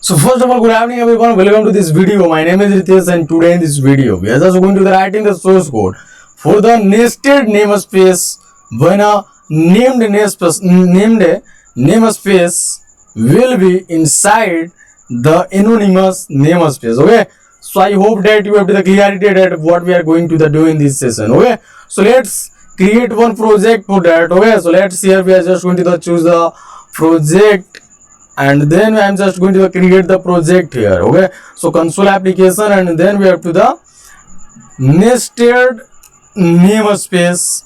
So first of all, good evening everyone. Welcome to this video. My name is Inthis, and today in this video we are just going to be writing the source code for the nested namespace when a named namespace will be inside the anonymous namespace. Okay. So I hope that you have the clarity that what we are going to do in this session. Okay. So let's create one project for that. Okay. So let's see here we are just going to choose the project, and then I'm just going to create the project here. Okay, so console application, and then we have to the nested namespace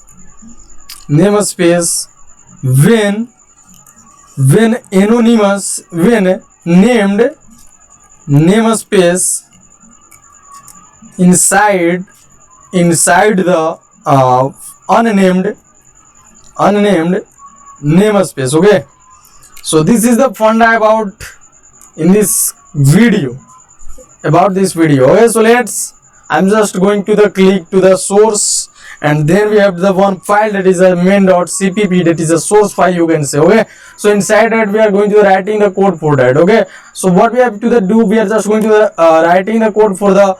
when anonymous when named namespace inside the unnamed namespace. Okay, so this is the funda about in this video, okay. So I'm just going to the click to the source, and then we have the one file that is a main.cpp, that is a source file, you can say. Okay, so inside that we are going to writing the code for that. Okay, so what we have to do, we are just going to writing the code for the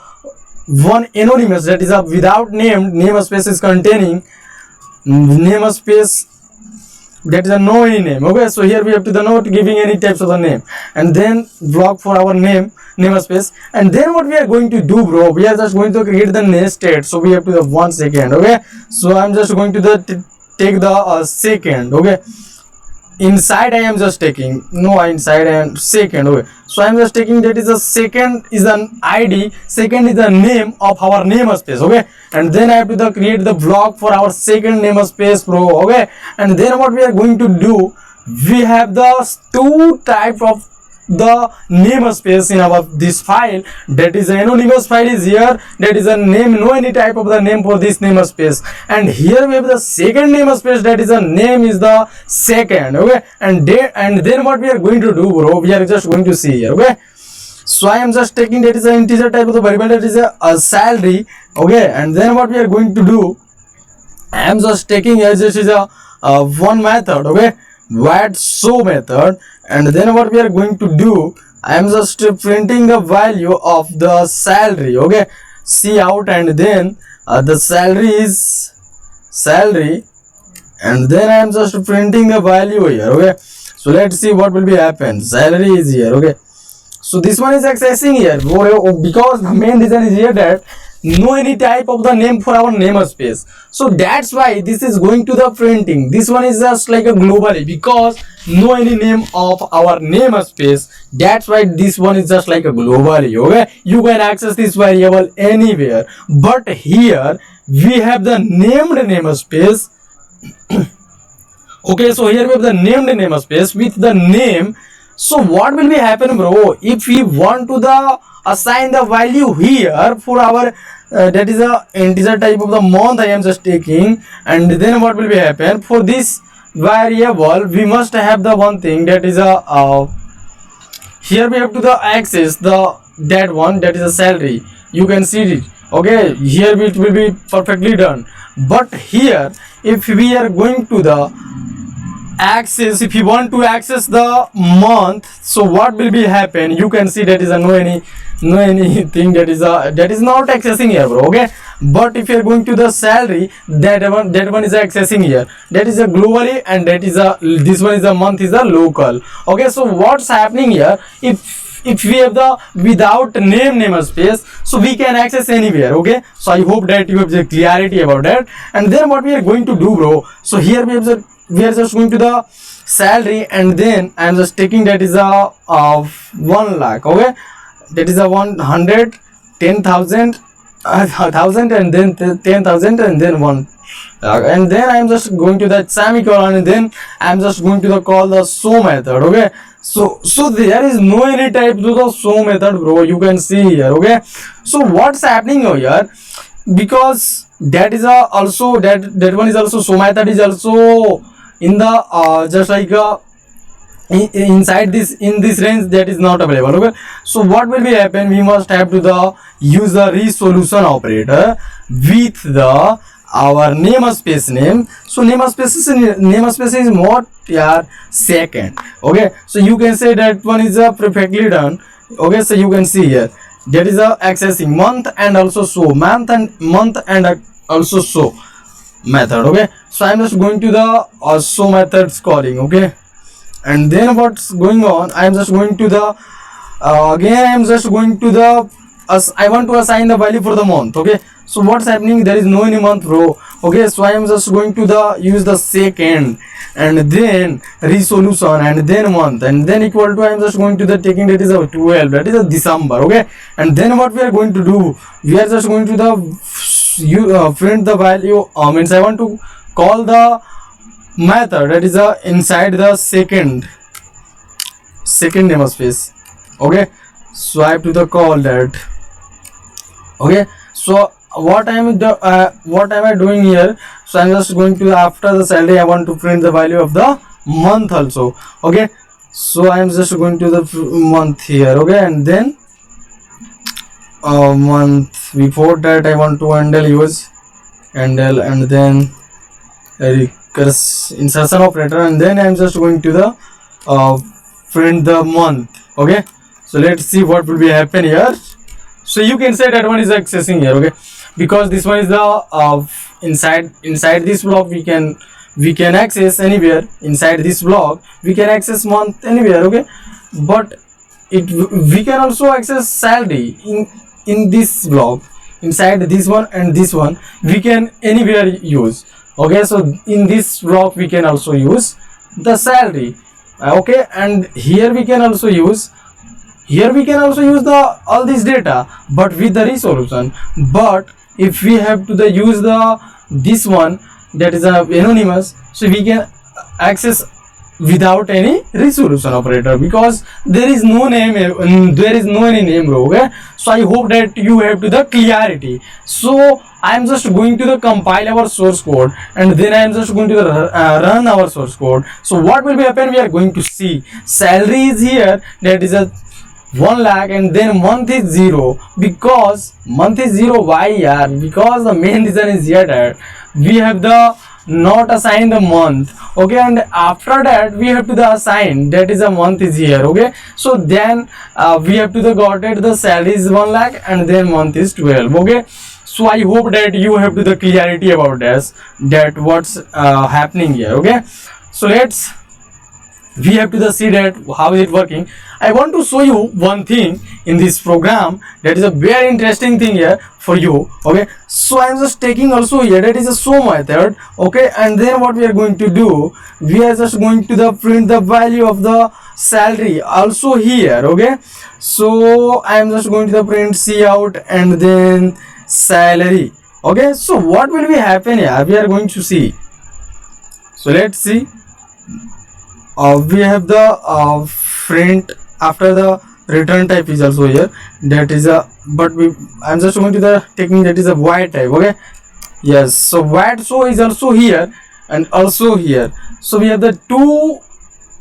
one anonymous, that is a without named namespace is containing namespace that is a no any name. Okay, so here we have to the not giving any types of the name, and then block for our namespace, and then what we are going to do, bro, we are just going to create the nested. So we have to the 1 second. Okay, so I'm just going to the take the second. Okay, inside I am just taking inside and second. Okay, so I'm just taking that is a second is an id, second is the name of our namespace. Okay, and then I have to create the block for our second namespace, bro. Okay, and then what we are going to do, we have the two types of the namespace in our this file, that is anonymous file is here, that is a name, no any type of the name for this namespace, and here we have the second namespace, that is a name is the second. Okay, and then what we are going to do, bro, we are just going to see here. Okay, so I am just taking that is an integer type of the variable, that is a salary. Okay, and then what we are going to do, I am just taking as this is a one method. Okay, what show method, and then what we are going to do, I am just printing the value of the salary. Okay, see out, and then the salary is salary, and then I am just printing the value here. Okay, so let's see what will be happen. Salary is here. Okay, so this one is accessing here because the main reason is here that no any type of the name for our namespace, so that's why this is going to the printing. This one is just like a globally because no any name of our namespace, that's why this one is just like a globally. Okay, you can access this variable anywhere, but here we have the named namespace. Okay, so here we have the named namespace with the name. So what will be happen, bro, if we want to the assign the value here for our that is a integer type of the month I am just taking, and then what will be happen for this variable, we must have the one thing, that is a here we have to the access the that one, that is a salary, you can see it. Okay, here it will be perfectly done, but here if we are going to the access, if you want to access the month, so what will be happen, you can see that is a no anything, that is not accessing here, bro. Okay, but if you are going to the salary, that one is accessing here, that is a globally, and that is a this one is a month is a local. Okay, so what's happening here, if we have the without namespace, so we can access anywhere. Okay, so I hope that you have the clarity about that. And then what we are going to do, bro, so here we are just going to the salary, and then I am just taking that is a 1 lakh. Okay, that is a 110,000 thousand, and then 10,000, and then 1 and then I am just going to that semicolon, and then I am just going to the call the show method. Okay, so there is no any type to the show method, bro, you can see here. Okay, so what's happening here, because that is a also that one is also show method is also in the just like inside this, in this range, that is not available. Okay, so what will be happen, we must have to the use the resolution operator with the our namespace name. So namespace is what? Yeah, second. Okay, so you can say that one is perfectly done. Okay, so you can see here that is accessing month and also show month and also show method. Okay, so I'm just going to the show methods calling. Okay, and then what's going on, I'm just going to the again I'm just going to the I want to assign the value for the month. Okay, so what's happening, there is no any month row. Okay, so I am just going to the use the second and then resolution and then month and then equal to, I am just going to the taking that is a 12, that is a December. Okay, and then what we are going to do, we are just going to the print the value, means I want to call the method that is inside the second namespace. Okay, so I have to the call that. Okay, so what am I doing here, so I'm just going to, after the salary I want to print the value of the month also. Okay, so I'm just going to the month here. Okay, and then month, before that I want to handle use handle and then insertion operator, and then I'm just going to the print the month. Okay, so let's see what will be happen here. So you can say that one is accessing here. Okay, because this one is the inside this block we can access anywhere. Inside this block we can access month anywhere. Okay, but we can also access salary in this block. Inside this one and this one we can anywhere use. Okay, so in this block we can also use the salary. Okay, and here we can also use the all this data but with the resolution. But if we have to the use the this one that is anonymous, so we can access without any resolution operator because there is no name, there is no any name row. Okay, so I hope that you have to the clarity. So I am just going to the compile our source code and then I am just going to the run our source code. So what will be happen, we are going to see salary is here, that is a 1 lakh, and then month is 0 because month is 0. Why? Yeah, because the main reason is here that we have the not assign the month. Okay, and after that we have to the assign that is a month is here. Okay, so then we have to the got it the salary is 1 lakh and then month is 12. Okay, so I hope that you have to the clarity about this, that what's happening here. Okay, so we have to the see that how is it working. I want to show you one thing in this program that is a very interesting thing here for you. Okay, so I am just taking also here that is a show method. Okay, and then what we are going to do, we are just going to the print the value of the salary also here. Okay, so I am just going to the print cout and then salary. Okay, so what will be happen here, we are going to see. So let's see. We have the print after the return type is also here, that is a, but I'm just going to the taking that is a void type. Okay, yes, so void show is also here and also here. So we have the two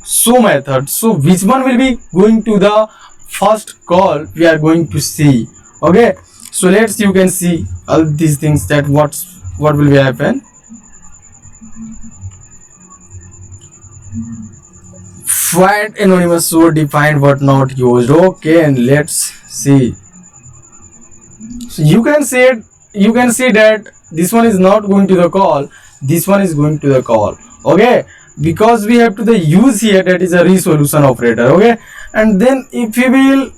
show methods. So which one will be going to the first call, we are going to see. Okay, so you can see all these things that what will be happen. Void anonymous so defined but not used. Okay, and let's see. So you can see that this one is not going to the call, this one is going to the call. Okay, because we have to the use here that is a resolution operator. Okay, and then if we will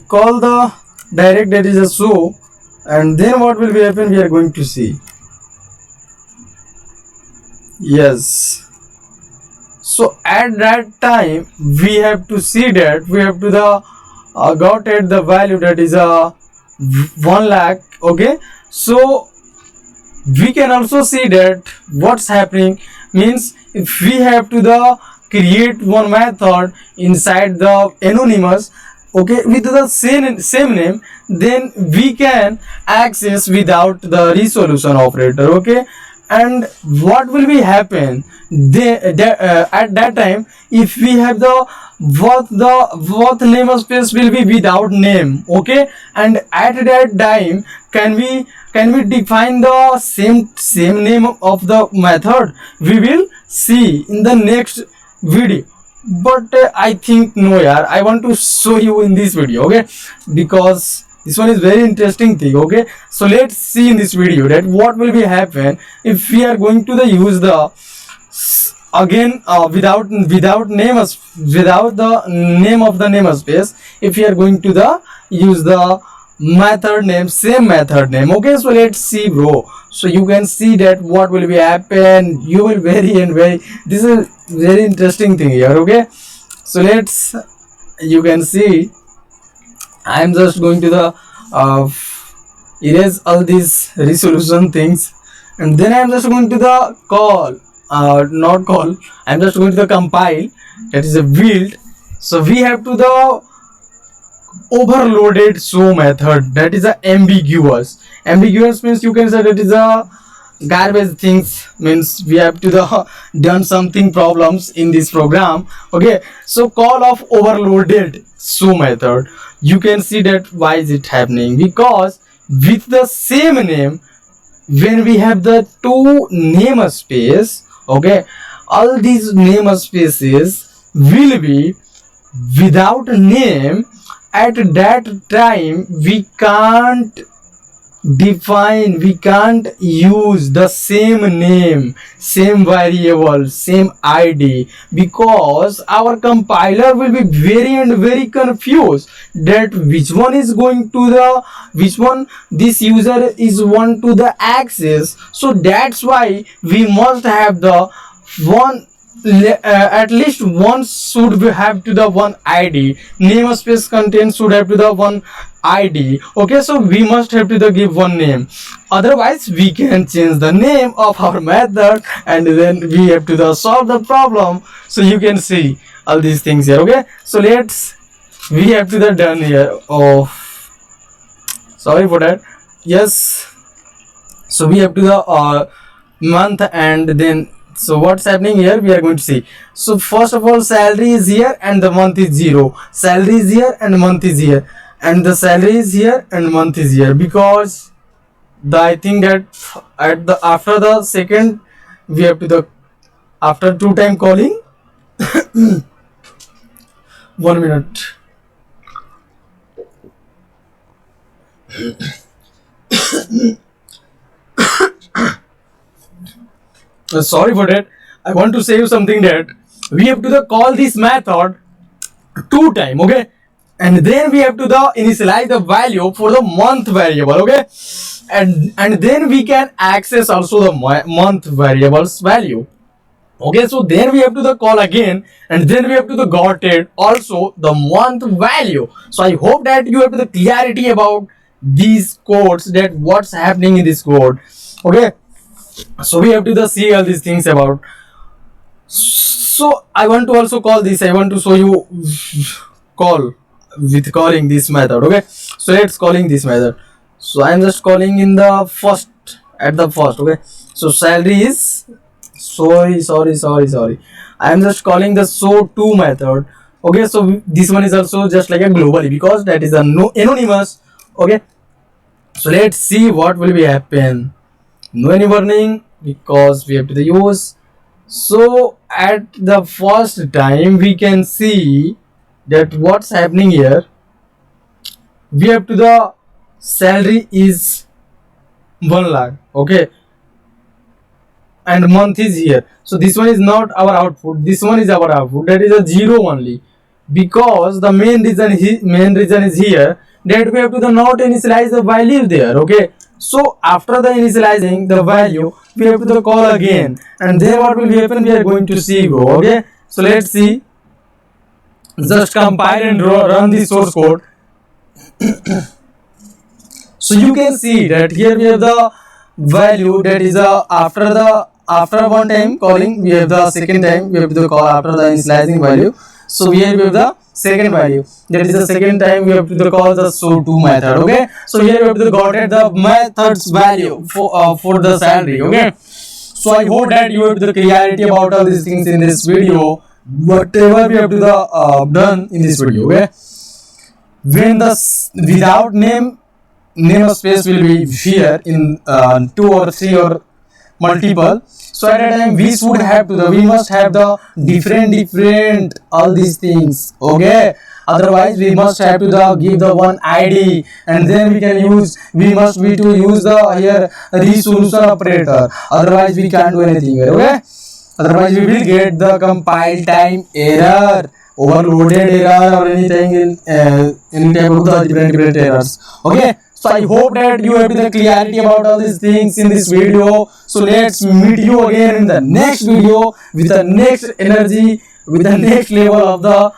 call the direct that is a show, and then what will be happen, we are going to see. Yes, so at that time we have to see that we have to the got at the value that is a 1 lakh. Okay, so we can also see that what's happening means if we have to the create one method inside the anonymous, okay, with the same name, then we can access without the resolution operator. Okay, And what will be happen at that time, if we have the what namespace will be without name, okay, and at that time can we define the same name of the method? We will see in the next video. But I think no, yeah, I want to show you in this video, okay, because this one is very interesting thing, okay. So let's see in this video that what will be happen if we are going to the use the again without the name of the namespace, if we are going to the use the method name, same method name, okay. So let's see, bro. So you can see that what will be happen. You will very this is very interesting thing here, okay. So you can see I am just going to the erase all these resolution things, and then I am just going to the call, not call, I am just going to the compile, that is a build. So we have to the overloaded show method, that is a ambiguous means you can say that is a garbage things, means we have to the done something problems in this program, okay. So call of overloaded show method, you can see that why is it happening, because with the same name, when we have the two namespace, okay, all these namespaces will be without name. At that time we can't use the same name, same variable, same id, because our compiler will be very confused that which one is going to the which one this user is want to the access. So that's why we must have the one at least one should have to the one id, namespace content should have to the one id, okay. So we must have to the give one name, otherwise we can change the name of our method and then we have to the solve the problem. So you can see all these things here, okay. So we have to the done here. Oh, sorry for that. Yes, so we have to the month, and then so what's happening here we are going to see. So first of all, salary is here and the month is 0, salary is here and month is here, and the salary is here and month is here, because I think that at the after the second we have to the after 2 time calling 1 minute. Sorry for that. I want to say you something that we have to the call this method 2 time, okay, and then we have to the initialize the value for the month variable, okay, and then we can access also the month variables value, okay. So then we have to the call again, and then we have to the got it also the month value. So I hope that you have the clarity about these codes, that what's happening in this code, okay. So we have to the see all these things about. So I want to also call this, I want to show you call with calling this method, okay. So let's calling this method. So I'm just calling in the first, at the first, okay. So salary is sorry, I'm just calling the show to method, okay. So this one is also just like a globally, because that is a no anonymous, okay. So let's see what will be happen. No any warning, because we have to use. So at the first time we can see that what's happening here, we have to the salary is 1 lakh, okay, and month is here. So this one is not our output, this one is our output, that is a 0 only, because the main reason is here that we have to the not initialize the value there, okay. So after the initializing the value, we have to the call again, and then what will happen we are going to see, bro, okay. So let's see, just compile and run the source code. So you can see that here we have the value, that is after 1 time calling, we have the second time we have to call after the initializing value. So here we have the second value, that is the second time we have to call the show to method, okay. So here we have to got the method's value for the salary, okay. So I hope that you have the clarity about all these things in this video. Whatever we have to done in this video, okay? When the without namespace will be here in 2 or 3 or multiple, so at that time we must have the different all these things, okay? Otherwise we must have to give the one id, and then we must use the here resolution operator. Otherwise we can't do anything here, okay? Otherwise we will get the compile time error, overloaded error, or anything any type of the different errors, okay? So I hope that you have the clarity about all these things in this video. So let's meet you again in the next video with the next energy, with the next level of the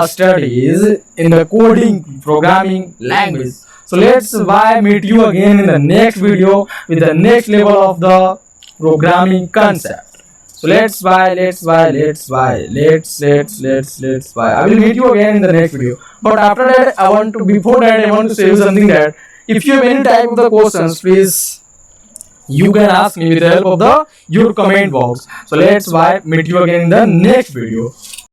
studies in the coding programming language. So let's meet you again in the next video with the next level of the programming concept. So let's buy. I will meet you again in the next video. But after that, before that, I want to say you something, that if you have any type of the questions, please you can ask me with the help of your comment box. So let's meet you again in the next video.